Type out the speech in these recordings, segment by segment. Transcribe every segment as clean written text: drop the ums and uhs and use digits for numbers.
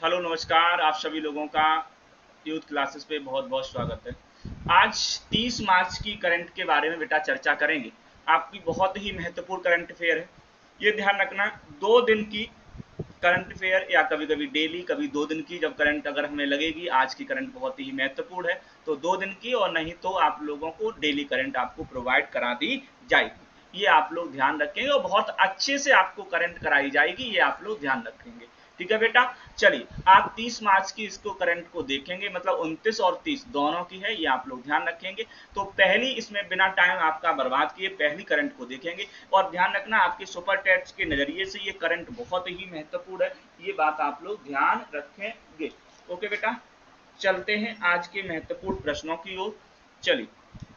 Hello नमस्कार, आप सभी लोगों का यूथ क्लासेस पे बहुत बहुत स्वागत है। आज 30 मार्च की करंट के बारे में बेटा चर्चा करेंगे। आपकी बहुत ही महत्वपूर्ण करंट अफेयर है। ये ध्यान रखना, 2 दिन की करंट अफेयर या कभी कभी डेली, कभी 2 दिन की जब करंट अगर हमें लगेगी आज की करंट बहुत ही महत्वपूर्ण है तो 2 दिन की, और नहीं तो आप लोगों को डेली करंट आपको प्रोवाइड करा दी जाएगी। ये आप लोग ध्यान रखेंगे और बहुत अच्छे से आपको करंट कराई जाएगी, ये आप लोग ध्यान रखेंगे। ठीक है बेटा, चलिए आप 30 मार्च की इसको करंट को देखेंगे, मतलब 29 और 30 दोनों की है, ये आप लोग ध्यान रखेंगे। तो पहली इसमें बिना टाइम आपका बर्बाद किए पहली करंट को देखेंगे, और ध्यान रखना आपके सुपर टेस्ट के नजरिए से ये करंट बहुत ही महत्वपूर्ण है, ये बात आप लोग ध्यान रखेंगे। ओके बेटा, चलते हैं आज के महत्वपूर्ण प्रश्नों की ओर। चलिए,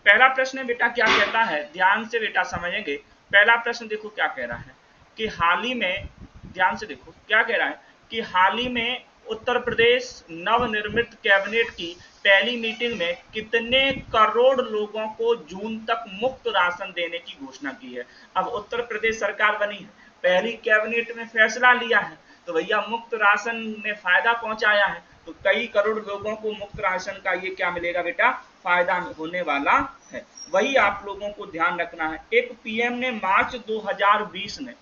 पहला प्रश्न बेटा क्या कहता है, ध्यान से बेटा समझेंगे। पहला प्रश्न देखो क्या कह रहा है कि हाल ही में, ध्यान से देखो क्या कह रहा है कि हाल ही में उत्तर प्रदेश नवनिर्मित कैबिनेट की पहली मीटिंग में कितने करोड़ लोगों को जून तक मुफ्त राशन देने की घोषणा की है। अब उत्तर प्रदेश सरकार बनी है, पहली कैबिनेट में फैसला लिया है, तो भैया मुफ्त राशन ने फायदा पहुंचाया है, तो कई करोड़ लोगों को मुफ्त राशन का ये क्या मिलेगा बेटा, फायदा होने वाला है। वही आप लोगों को ध्यान रखना है। एक पीएम ने मार्च 2020 में,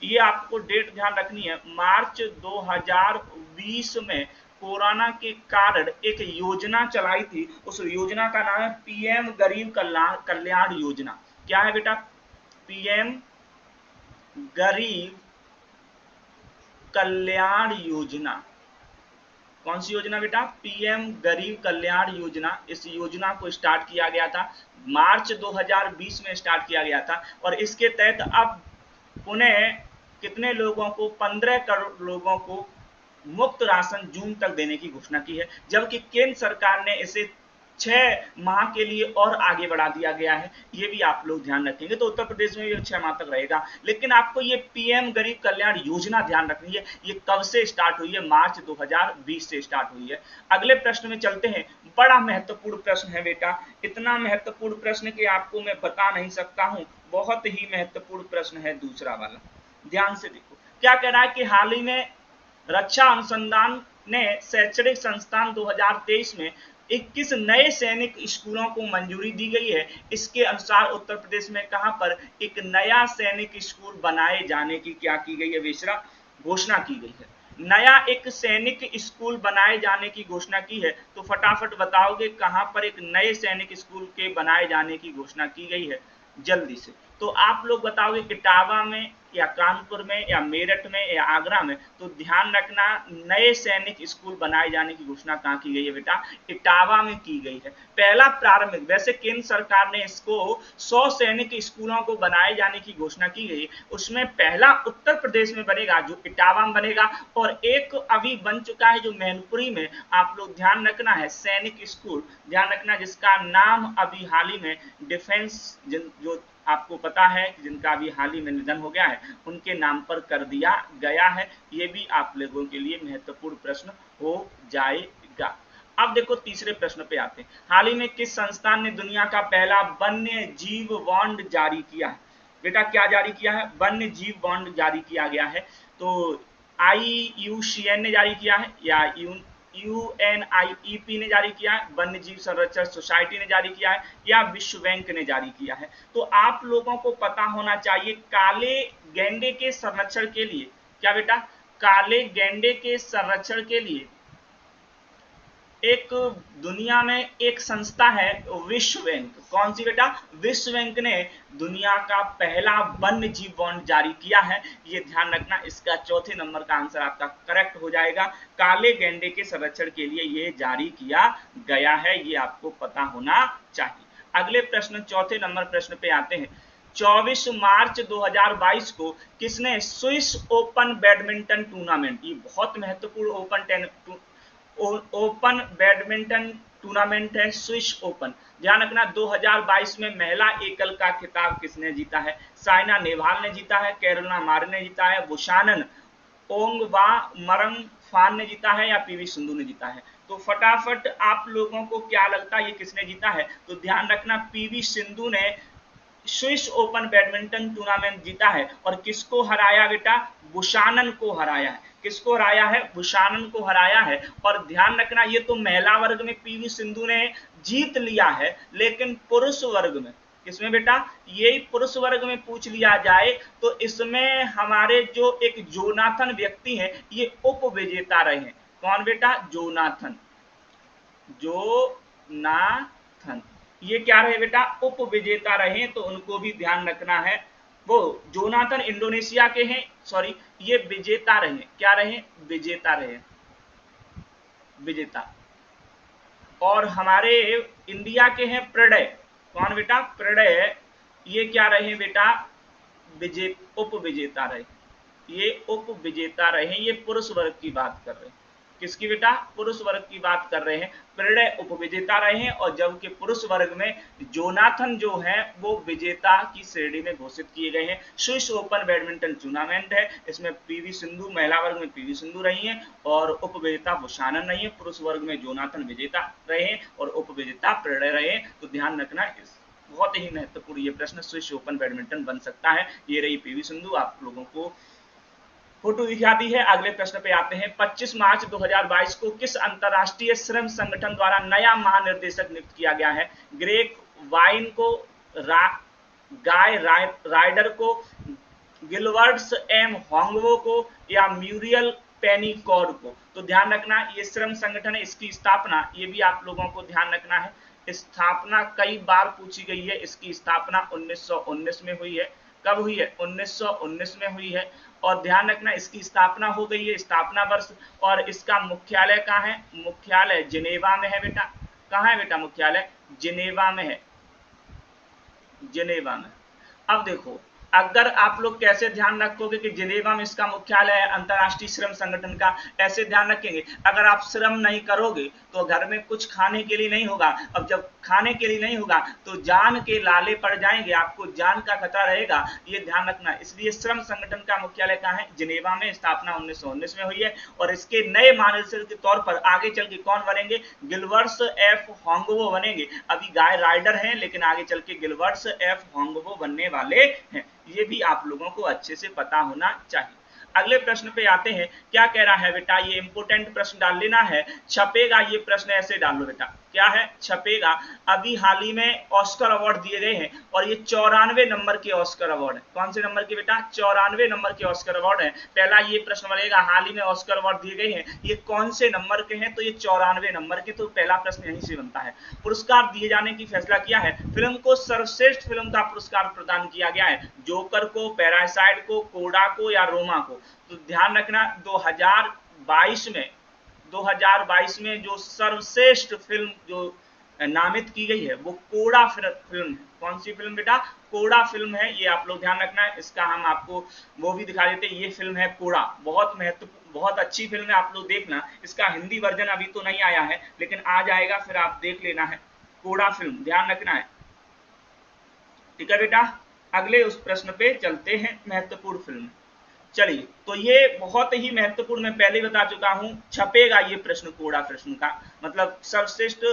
ये आपको डेट ध्यान रखनी है, मार्च 2020 में कोरोना के कारण एक योजना चलाई थी, उस योजना का नाम है पीएम गरीब कल्याण योजना। क्या है बेटा, पीएम गरीब कल्याण योजना। कौन सी योजना बेटा, पीएम गरीब कल्याण योजना। इस योजना को स्टार्ट किया गया था, मार्च 2020 में स्टार्ट किया गया था, और इसके तहत अब पुनः कितने लोगों को, 15 करोड़ लोगों को मुफ्त राशन जून तक देने की घोषणा की है, जबकि केंद्र सरकार ने इसे 6 माह के लिए और आगे बढ़ा दिया गया है। ये भी आप लोग ध्यान रखेंगे, तो उत्तर प्रदेश में भी 6 माह तक रहेगा। लेकिन आपको ये पीएम गरीब कल्याण योजना ध्यान रखनी है, ये कब से स्टार्ट हुई है, मार्च 2020 से स्टार्ट हुई है। अगले प्रश्न में चलते हैं, बड़ा महत्वपूर्ण प्रश्न है बेटा, इतना महत्वपूर्ण प्रश्न कि आपको मैं बता नहीं सकता हूं, बहुत ही महत्वपूर्ण प्रश्न है दूसरा वाला। ध्यान से देखो क्या कह रहा है कि हाल ही में रक्षा अनुसंधान ने शैक्षणिक संस्थान 2023 में 21 नए सैनिक स्कूलों को मंजूरी दी गई है। इसके अनुसार उत्तर प्रदेश में कहां पर एक नया सैनिक स्कूल बनाए जाने की क्या की गई है बेशरा, घोषणा की गई है। नया एक सैनिक स्कूल बनाए जाने की घोषणा की है, तो फटाफट बताओगे कहां पर एक नए सैनिक स्कूल के बनाए जाने की घोषणा की गई है, जल्दी से। तो आप लोग बताओगे इटावा में या कानपुर में या मेरठ में या आगरा में, तो ध्यान रखना नए सैनिक स्कूल बनाए जाने की घोषणा कहां की गई है बेटा, इटावा में की गई है। पहला प्रारंभिक, वैसे केंद्र सरकार ने इसको 100 सैनिक स्कूलों को बनाए जाने की घोषणा की गई, उसमें पहला उत्तर प्रदेश में बनेगा जो इटावा में बनेगा, और एक अभी बन चुका है जो मैनपुरी में, आप लोग ध्यान रखना है सैनिक स्कूल, ध्यान रखना जिसका नाम अभी हाल ही में डिफेंस, जो आपको पता है जिनका अभी हाल ही में निधन हो गया है, उनके नाम पर कर दिया गया है। ये भी आप लोगों के लिए महत्वपूर्ण प्रश्न हो जाएगा। अब देखो तीसरे प्रश्न पे आते हैं, हाल ही में किस संस्थान ने दुनिया का पहला वन्य जीव बॉन्ड जारी किया है। बेटा क्या जारी किया है, वन्य जीव बॉन्ड जारी किया गया है। तो IUCN ने जारी किया है, या UNIEP ने जारी किया है, वन्य जीव संरक्षण सोसाइटी ने जारी किया है, या विश्व बैंक ने जारी किया है। तो आप लोगों को पता होना चाहिए काले गैंडे के संरक्षण के लिए, क्या बेटा, काले गैंडे के संरक्षण के लिए एक दुनिया में एक संस्था है विश्व बैंक। कौन सी बेटा, विश्व बैंक ने दुनिया का पहला वन्य जीव बॉन्ड जारी किया है, ये ध्यान रखना। इसका चौथे नंबर का आंसर आपका करेक्ट हो जाएगा, काले गैंडे के संरक्षण के लिए ये जारी किया गया है, ये आपको पता होना चाहिए। अगले प्रश्न, चौथे नंबर प्रश्न पे आते हैं। 24 मार्च 2022 को किसने स्विस ओपन बैडमिंटन टूर्नामेंट, ये बहुत महत्वपूर्ण ओपन बैडमिंटन टूर्नामेंट है स्विस ओपन, ध्यान रखना। 2022 में महिला एकल का खिताब किसने जीता है, साइना नेहवाल ने जीता है, कैरोलिना मारिन ने जीता है, बुशानन ओंगबा मरंग फान ने जीता है, या पीवी सिंधु ने जीता है। तो फटाफट आप लोगों को क्या लगता है ये किसने जीता है, तो ध्यान रखना पीवी सिंधु ने स्विस ओपन बैडमिंटन टूर्नामेंट जीता है। और किसको हराया बेटा? बुशानन को हराया है। किसको हराया है? बुशानन को हराया है। और ध्यान रखना, ये तो महिला वर्ग में पीवी सिंधु ने जीत लिया है, लेकिन पुरुष वर्ग में, किसमें बेटा? यही पुरुष वर्ग में पूछ लिया जाए तो इसमें हमारे जो एक जोनाथन व्यक्ति हैं, ये उप विजेता रहे हैं। कौन बेटा? जोनाथन। जोनाथन ये क्या रहे बेटा? उप विजेता रहे, तो उनको भी ध्यान रखना है। वो जोनाथन इंडोनेशिया के हैं, सॉरी, ये विजेता रहे। क्या रहे? विजेता रहे, विजेता। और हमारे इंडिया के हैं प्रणय। कौन बेटा? प्रणय। ये क्या रहे बेटा? उप विजेता रहे। ये उप विजेता रहे। ये पुरुष वर्ग की बात कर रहे हैं। किसकी बेटा? पुरुष वर्ग की बात कर रहे हैं। प्रणय उप विजेता रहे हैं, और जबकि पुरुष वर्ग में जोनाथन जो है वो विजेता की श्रेणी में घोषित किए गए हैं। स्विस ओपन बैडमिंटन टूर्नामेंट है, इसमें पीवी सिंधु, महिला वर्ग में पीवी सिंधु रही हैं, और उप विजेता बुशानन रही है। पुरुष वर्ग में जोनाथन विजेता रहे हैं, और उप विजेता प्रणय रहे हैं। तो ध्यान रखना, इस बहुत ही महत्वपूर्ण ये प्रश्न स्विस ओपन बैडमिंटन बन सकता है। ये रही पीवी सिंधु, आप लोगों को फोटो दिखाती है। अगले प्रश्न पे आते हैं। 25 मार्च 2022 को किस अंतरराष्ट्रीय श्रम संगठन द्वारा नया महानिर्देशक नियुक्त किया गया है? ग्रेग वाइन को, गाय राइडर को, गिलवर्ट्स एम होंगवो को, या म्यूरियल पेनिकॉर्ड को? तो ध्यान रखना, ये श्रम संगठन है, इसकी स्थापना, ये भी आप लोगों को ध्यान रखना है, स्थापना कई बार पूछी गई है। इसकी स्थापना 1919 में हुई है। कब हुई है? 1919 में हुई है। और ध्यान रखना, इसकी स्थापना हो गई है, स्थापना वर्ष। और इसका मुख्यालय कहाँ है? मुख्यालय जिनेवा में है बेटा। कहाँ है बेटा मुख्यालय? जिनेवा में है, जिनेवा में। अब देखो, अगर आप लोग कैसे ध्यान रखोगे कि जिनेवा में इसका मुख्यालय है अंतरराष्ट्रीय श्रम संगठन का, ऐसे ध्यान रखेंगे। अगर आप श्रम नहीं करोगे तो घर में कुछ खाने के लिए नहीं होगा। अब जब खाने के लिए नहीं होगा तो जान के लाले पड़ जाएंगे, आपको जान का खतरा रहेगा, ये ध्यान रखना। इसलिए श्रम संगठन का मुख्यालय कहाँ है? जिनेवा में। स्थापना 1919 में हुई है। और इसके नए महानिदेशक के तौर पर आगे चल के कौन बनेंगे? गिलवर्ट्स एफ होंगवो बनेंगे। अभी गाय राइडर हैं, लेकिन आगे चल के गिलवर्ट्स एफ होंगवो बनने वाले हैं। ये भी आप लोगों को अच्छे से पता होना चाहिए। अगले प्रश्न पे आते हैं। क्या कह रहा है बेटा? ये इंपोर्टेंट प्रश्न डाल लेना है, छपेगा ये प्रश्न, ऐसे डाल लो बेटा। क्या है? छपेगा। अभी हाल ही में ऑस्कर अवार्ड दिए गए हैं, और ये 94 नंबर के ऑस्कर अवार्ड है। कौन से नंबर के बेटा? 94 नंबर के ऑस्कर अवार्ड है। पहला ये प्रश्न बनेगा, हाल ही में ऑस्कर अवार्ड दिए गए हैं, ये कौन से नंबर के हैं? तो ये 94 नंबर के। तो पहला प्रश्न यहीं से बनता है। पुरस्कार दिए जाने की फैसला किया है। फिल्म को सर्वश्रेष्ठ फिल्म का पुरस्कार प्रदान किया गया है। जोकर को, पैरासाइट को, कोडा को, या रोमा को? तो ध्यान रखना, 2022 में जो सर्वश्रेष्ठ फिल्म जो नामित की गई है वो कोडा फिल्म है। कौन सी फिल्म बेटा? कोडा फिल्म है। ये आप लोग ध्यान रखना है। इसका हम आपको वो भी दिखा देते हैं। ये फिल्म है कोडा, बहुत महत्वपूर्ण, बहुत अच्छी फिल्म है, आप लोग देखना। इसका हिंदी वर्जन अभी तो नहीं आया है, लेकिन आ जाएगा, फिर आप देख लेना है। कोडा फिल्म ध्यान रखना है, ठीक है बेटा। अगले उस प्रश्न पे चलते हैं, महत्वपूर्ण फिल्म। चलिए, तो ये बहुत ही महत्वपूर्ण, मैं पहले बता चुका हूं, छपेगा ये प्रश्न कोडा प्रश्न का, मतलब सर्वश्रेष्ठ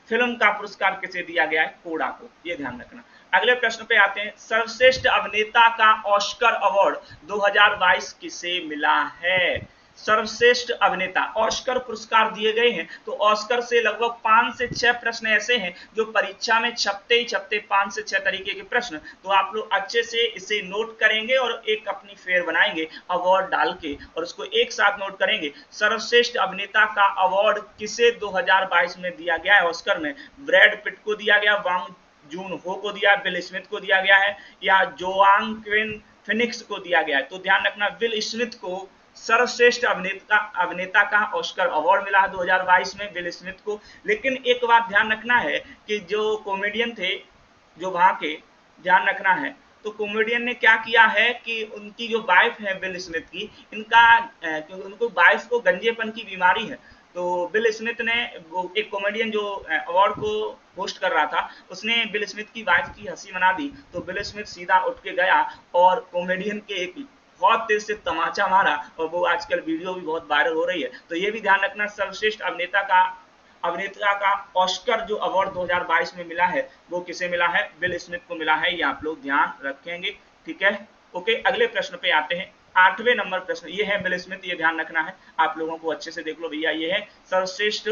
फिल्म का पुरस्कार किसे दिया गया है? कोडा को, ये ध्यान रखना। अगले प्रश्न पे आते हैं। सर्वश्रेष्ठ अभिनेता का ऑस्कर अवार्ड 2022 किसे मिला है? सर्वश्रेष्ठ अभिनेता, ऑस्कर पुरस्कार दिए गए हैं, तो ऑस्कर से लगभग 5 से 6 प्रश्न ऐसे हैं जो परीक्षा में छपते ही छपते, 5 से 6 तरीके के प्रश्न। तो आप लोग अच्छे से इसे नोट करेंगे और एक अपनी फेयर बनाएंगे अवार्ड डाल के, और उसको एक साथ नोट करेंगे। सर्वश्रेष्ठ अभिनेता का अवार्ड किसे 2022 में दिया गया है? ऑस्कर में ब्रैड पिट को दिया गया, वांग जून हो को दिया, बिल स्मिथ को दिया गया है, या जोआक्विन फिनिक्स को दिया गया है? तो ध्यान रखना, बिल स्मिथ को सर्वश्रेष्ठ अभिनेता का ऑस्कर अवार्ड मिला है 2022 में, विल स्मिथ को। लेकिन एक बात ध्यान रखना है कि जो कॉमेडियन थे जो वहां के, ध्यान रखना है, तो कॉमेडियन ने क्या किया है कि उनकी जो वाइफ है विल स्मिथ की, इनका क्योंकि उनको वाइफ को गंजेपन की बीमारी है, तो विल स्मिथ ने, वो एक कॉमेडियन जो अवार्ड को होस्ट कर रहा था, उसने विल स्मिथ की वाइफ की हंसी मना दी। तो विल स्मिथ सीधा उठ के गया और कॉमेडियन के एक बहुत तेज से तमाचा मारा, और वो आजकल वीडियो भी बहुत वायरल हो रही है। तो ये भी ध्यान रखना, सर्वश्रेष्ठ अभिनेता का अभिनेता का ऑस्कर जो अवार्ड 2022 में मिला है वो किसे मिला है? विल स्मिथ को मिला है, ये आप लोग ध्यान रखेंगे, ठीक है। ओके, अगले प्रश्न पे आते हैं। 8वें नंबर प्रश्न, ये है विल स्मिथ, ये ध्यान रखना है आप लोगों को, अच्छे से देख लो भैया। ये है सर्वश्रेष्ठ,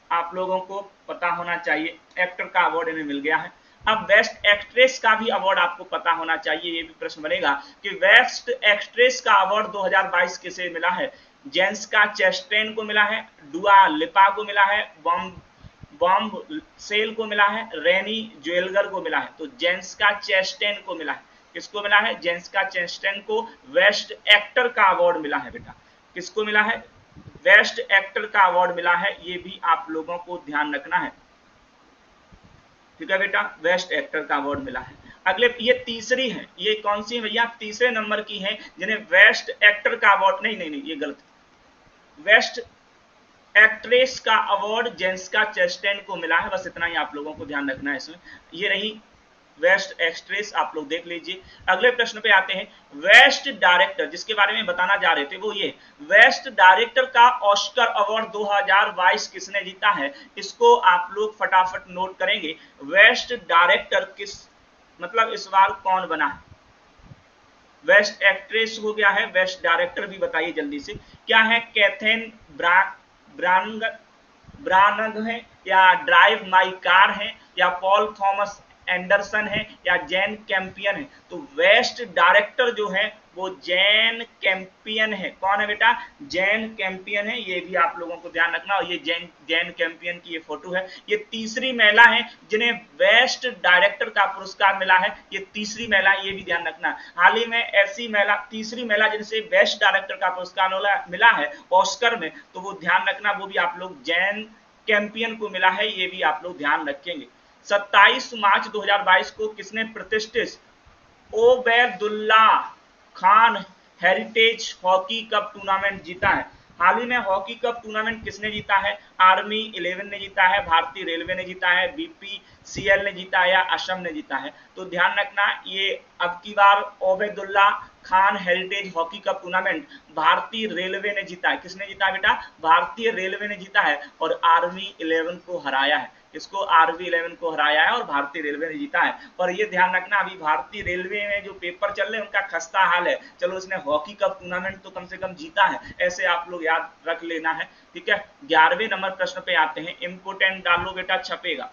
आप लोगों को पता होना चाहिए, एक्टर का अवार्ड इन्हें मिल गया है। अब बेस्ट एक्ट्रेस का भी अवार्ड आपको पता होना चाहिए, ये भी प्रश्न बनेगा कि बेस्ट एक्ट्रेस का अवार्ड 2022 किसे मिला है? जेसिका चेस्टेन को मिला है, डुआ लिपा को मिला है, बॉम्ब सेल को मिला है, रेनी ज्वेलगर को मिला है। तो जेसिका चेस्टेन को मिला है, किसको मिला है? जेसिका चेस्टेन को बेस्ट एक्टर का अवार्ड मिला है बेटा। किसको मिला है? बेस्ट एक्टर का अवार्ड मिला है, ये भी आप लोगों को ध्यान रखना है, ठीक है बेटा, बेस्ट एक्टर का अवार्ड मिला है। अगले, ये तीसरी है, ये कौन सी है भैया? तीसरे नंबर की है जिन्हें बेस्ट एक्टर का अवार्ड, नहीं नहीं नहीं ये गलत, बेस्ट एक्ट्रेस का अवार्ड जेसिका चेस्टेन को मिला है, बस इतना ही आप लोगों को ध्यान रखना है इसमें। ये रही बेस्ट एक्ट्रेस, आप लोग देख लीजिए। अगले प्रश्न पे आते हैं, बेस्ट डायरेक्टर, जिसके बारे में बताना जा रहे थे वो ये, बेस्ट डायरेक्टर का ऑस्कर अवार्ड 2022 किसने जीता है? इसको आप लोग फटाफट नोट करेंगे। बेस्ट डायरेक्टर किस, मतलब इस बार कौन बना है? बेस्ट एक्ट्रेस हो गया है, बेस्ट डायरेक्टर भी बताइए जल्दी से, क्या है? कैथरीन ब्रानग है, या ड्राइव माई कार है, या पॉल थॉमस एंडरसन है, या जैन कैंपियन है? तो बेस्ट डायरेक्टर जो है वो जैन कैंपियन है। कौन है बेटा? जैन कैंपियन है, ये भी आप लोगों को ध्यान रखना। और ये जैन कैंपियन की ये फोटो है। ये तीसरी महिला है जिन्हें बेस्ट डायरेक्टर का पुरस्कार मिला है, ये तीसरी महिला, ये भी ध्यान रखना। हाल ही में ऐसी महिला, तीसरी महिला जिनसे बेस्ट डायरेक्टर का पुरस्कार मिला है ऑस्कर में, तो वो ध्यान रखना, वो भी आप लोग जैन कैंपियन को मिला है, ये भी आप लोग ध्यान रखेंगे। 27 मार्च 2022 को किसने प्रतिष्ठित Obaidullah Khan heritage hockey cup tournament जीता है? हाल ही में हॉकी कप टूर्नामेंट किसने जीता है? आर्मी 11 ने जीता है, भारतीय रेलवे ने जीता है, बीपीसीएल ने जीता है, या असम ने जीता है? तो ध्यान रखना, ये अब की बार Obaidullah Khan heritage hockey cup tournament भारतीय रेलवे ने जीता है। किसने जीता है बेटा? भारतीय रेलवे ने जीता है, और आर्मी 11 को हराया है। इसको आर्मी 11 को हराया है और भारतीय रेलवे ने जीता है। और ये ध्यान रखना, अभी भारतीय रेलवे में जो पेपर चल रहे हैं उनका खस्ता हाल है, चलो उसने हॉकी कप टूर्नामेंट तो कम से कम जीता है, ऐसे आप लोग याद रख लेना है, ठीक है। 11वें नंबर प्रश्न पे आते हैं, इंपोर्टेंट डालो बेटा, छपेगा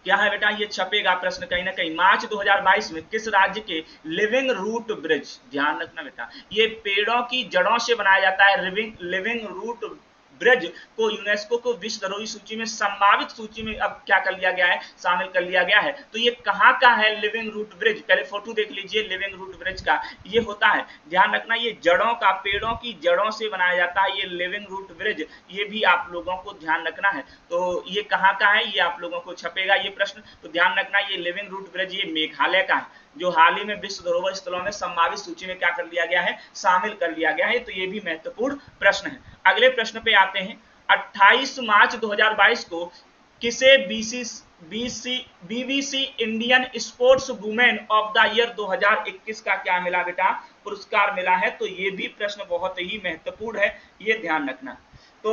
क्या है बेटा? ये छपेगा प्रश्न कहीं ना कहीं। मार्च 2022 में किस राज्य के लिविंग रूट ब्रिज, ध्यान रखना बेटा, ये पेड़ों की जड़ों से बनाया जाता है, लिविंग रूट ब्रिज को यूनेस्को को विश्व धरोहर सूची में, संभावित सूची में अब क्या कर लिया गया है? शामिल कर लिया गया है। तो ये कहाँ का है लिविंग रूट ब्रिज? पहले फोटो देख लीजिए लिविंग रूट ब्रिज का, ये होता है, ध्यान रखना, ये जड़ों का, पेड़ों की जड़ों से बनाया जाता है ये लिविंग रूट ब्रिज, ये भी आप लोगों को ध्यान रखना है। तो ये कहाँ का है, ये आप लोगों को छपेगा ये प्रश्न, तो ध्यान रखना, ये लिविंग रूट ब्रिज ये मेघालय का है, जो हाल ही में विश्व धरोहर स्थलों में संभावित सूची में क्या कर लिया गया है? शामिल कर लिया गया है। तो ये भी महत्वपूर्ण प्रश्न है। अगले प्रश्न पे आते हैं, 28 मार्च 2022 को किसे BBC Indian sports women of the year 2021 का क्या मिला बेटा? पुरस्कार मिला है। तो ये भी प्रश्न बहुत ही महत्वपूर्ण है, ये ध्यान रखना। तो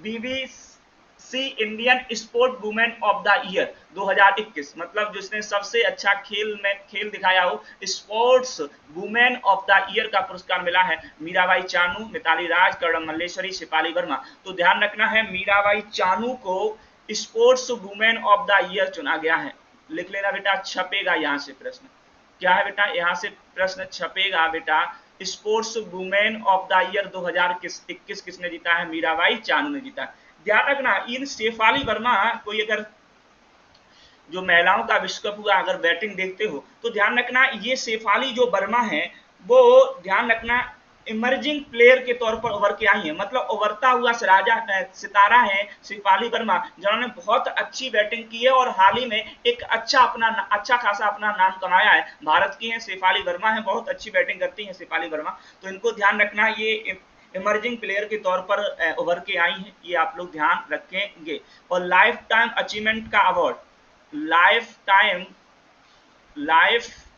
BBC Indian sport women of the year 2021, मतलब जिसने सबसे अच्छा खेल दिखाया हो, sports women of the year का पुरस्कार मिला है मीराबाई चानू, मिताली राज, कर्णम मल्लेश्वरी, शिपाली वर्मा। तो ध्यान रखना है, मीराबाई चानू को sports women of the year चुना गया है। लिख लेना बेटा, छपेगा यहाँ से प्रश्न, क्या है बेटा? यहाँ से प्रश्न छपेगा बेटा, sports women of the year 2021 किसने जीता है? मीराबाई चानू ने जीता है। ध्यान रखना, इन शेफाली वर्मा, कोई अगर जो महिलाओं का विश्व कप हुआ अगर बैटिंग देखते हो तो ध्यान रखना, ये शेफाली जो वर्मा है वो ध्यान रखना इमर्जिंग प्लेयर के तौर पर उभर के आई है, मतलब उभरता हुआ सितारा है शेफाली वर्मा, जिन्होंने बहुत अच्छी बैटिंग की है और हाल ही में एक अच्छा खासा अपना नाम कमाया है। भारत की है शेफाली वर्मा, है बहुत अच्छी बैटिंग करती है शेफाली वर्मा, तो इनको ध्यान रखना, ये इमर्जिंग प्लेयर के तौर पर उभर के आई हैं, ये आप लोग ध्यान रखेंगे। और लाइफ टाइम अचीवमेंट का अवार्ड, लाइफ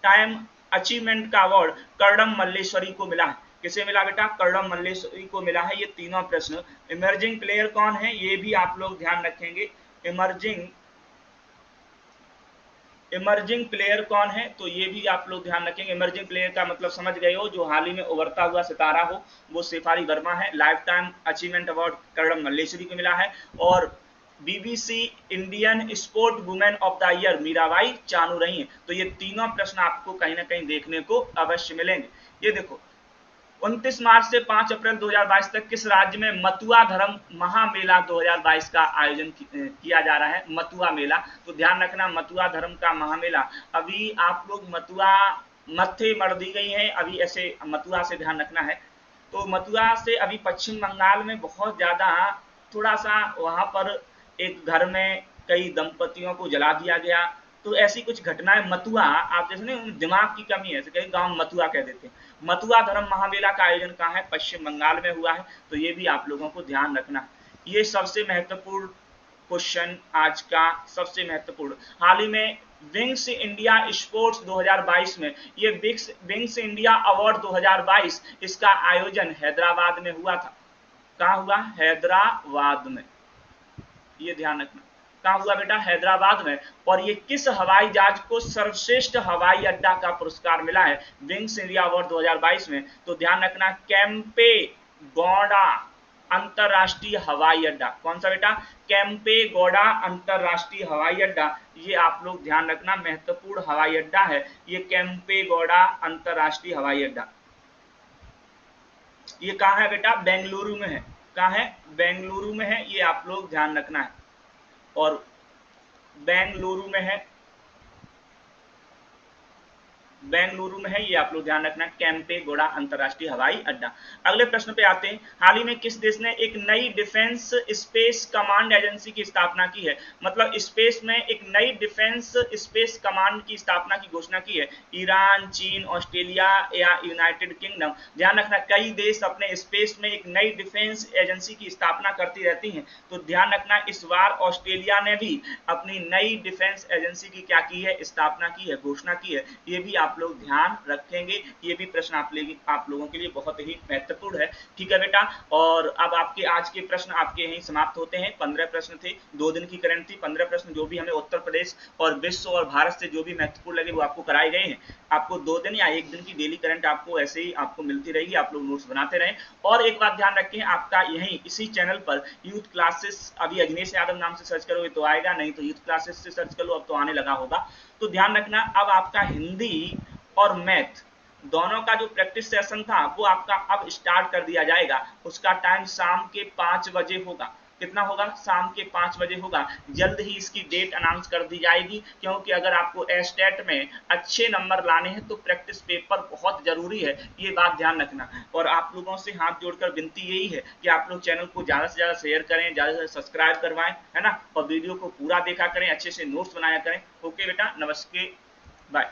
टाइम अचीवमेंट का अवार्ड कर्णम मल्लेश्वरी को मिला है। किसे मिला बेटा? कर्णम मल्लेश्वरी को मिला है ये तीनों प्रश्न। इमर्जिंग प्लेयर कौन है ये भी आप लोग ध्यान रखेंगे। इमर्जिंग प्लेयर कौन है तो ये भी आप लोग ध्यान रखेंगे। इमर्जिंग प्लेयर का मतलब समझ गए हो, जो हाल ही में उभरता हुआ सितारा हो, वो शेफाली वर्मा है। Life time achievement award Karnam Malleswari को मिला है। और BBC Indian sport women of the year Mirabai Chanu रही हैं। तो ये तीनों प्रश्न आपको कहीं ना कहीं देखने को अवश्य मिलेंगे। ये देखो, 29 मार्च से 5 अप्रैल 2022 तक किस राज्य में मथुआ धर्म महामेला 2022 का आयोजन किया जा रहा है? मथुआ मेला। तो ध्यान रखना, मथुआ धर्म का महामेला। अभी आप लोग मथुआ मत्थे मर दी गई हैं, अभी ऐसे मथुआ से ध्यान रखना है। तो मथुआ से अभी पश्चिम बंगाल में बहुत ज्यादा, थोड़ा सा वहां पर एक घर में कई दंपतियों को जला दिया गया। तो ऐसी कुछ घटनाएं मथुआ, आप जैसे नहीं दिमाग की कमी है, कई गांव मथुआ कह देते हैं। मथुआ धर्म महामेला का आयोजन कहाँ है? पश्चिम बंगाल में हुआ है। तो ये भी आप लोगों को ध्यान रखना है। ये सबसे महत्वपूर्ण क्वेश्चन आज का, सबसे महत्वपूर्ण। हाल ही में विंग्स इंडिया स्पोर्ट्स 2022 में, ये विंग्स इंडिया अवार्ड 2022, इसका आयोजन हैदराबाद में हुआ था। कहाँ हुआ? हैदराबाद में। ये ध्यान रखना, कहाँ हुआ बेटा? हैदराबाद में। और ये किस हवाई जहाज को सर्वश्रेष्ठ हवाई अड्डा का पुरस्कार मिला है विंग्स इंडिया अवार्ड 2022 में? तो ध्यान रखना, कैंपे गौड़ा अंतरराष्ट्रीय हवाई अड्डा। कौन सा बेटा? कैंपे गौड़ा अंतरराष्ट्रीय हवाई अड्डा। ये आप लोग ध्यान रखना, महत्वपूर्ण हवाई अड्डा है ये कैंपे गौड़ा अंतरराष्ट्रीय हवाई अड्डा। ये कहाँ है बेटा? बेंगलुरु में है। कहाँ है? बेंगलुरु में है, ये आप लोग ध्यान रखना है। और बेंगलुरु में है, बेंगलुरु में है, ये आप लोग ध्यान रखना, कैंपे गौड़ा अंतरराष्ट्रीय हवाई अड्डा। अगले प्रश्न पे आते हैं। हाल ही में किस देश ने एक नई डिफेंस स्पेस कमांड एजेंसी की स्थापना की है? मतलब स्पेस में एक नई डिफेंस स्पेस कमांड की स्थापना की घोषणा की है। ईरान, चीन, ऑस्ट्रेलिया या यूनाइटेड किंगडम? ध्यान रखना, कई देश अपने स्पेस में एक नई डिफेंस एजेंसी की स्थापना करती रहती हैं। तो ध्यान रखना, इस बार ऑस्ट्रेलिया ने भी अपनी नई डिफेंस एजेंसी की क्या की है? स्थापना की है, घोषणा की है। ये भी आप लोग ध्यान रखेंगे। ये भी प्रश्न आप लोगों के लिए बहुत ही महत्वपूर्ण है। ठीक है बेटा, और अब आपके आज के प्रश्न आपके यहीं समाप्त होते हैं। 15 प्रश्न थे, 2 दिन की करंट थी। 15 प्रश्न जो भी हमें उत्तर प्रदेश और विश्व और भारत से जो भी महत्वपूर्ण लगे वो आपको कराए गए हैं। आपको 2 दिन या 1 दिन की डेली करंट आपको ऐसे ही आपको मिलती रहेगी, आप लोग नोट्स बनाते रहें। और एक बात ध्यान रखें, आपका यहीं इसी चैनल पर यूथ क्लासेस, अभी अग्नेश यादव नाम से सर्च करोगे तो आएगा, नहीं तो यूथ क्लासेस से सर्च कर लो, अब तो आने लगा होगा। तो ध्यान रखना, अब आपका हिंदी और मैथ दोनों का जो प्रैक्टिस सेशन था वो आपका अब स्टार्ट कर दिया जाएगा। उसका टाइम शाम के 5 बजे होगा। कितना होगा? शाम के 5 बजे होगा। जल्द ही इसकी डेट अनाउंस कर दी जाएगी, क्योंकि अगर आपको एस्टेट में अच्छे नंबर लाने हैं तो प्रैक्टिस पेपर बहुत जरूरी है, ये बात ध्यान रखना। और आप लोगों से हाथ जोड़कर विनती यही है कि आप लोग चैनल को ज्यादा से ज्यादा शेयर करें, ज्यादा से ज्यादा सब्सक्राइब करवाएं, है ना, और वीडियो को पूरा देखा करें, अच्छे से नोट्स बनाया करें। ओके बेटा, नमस्ते, बाय।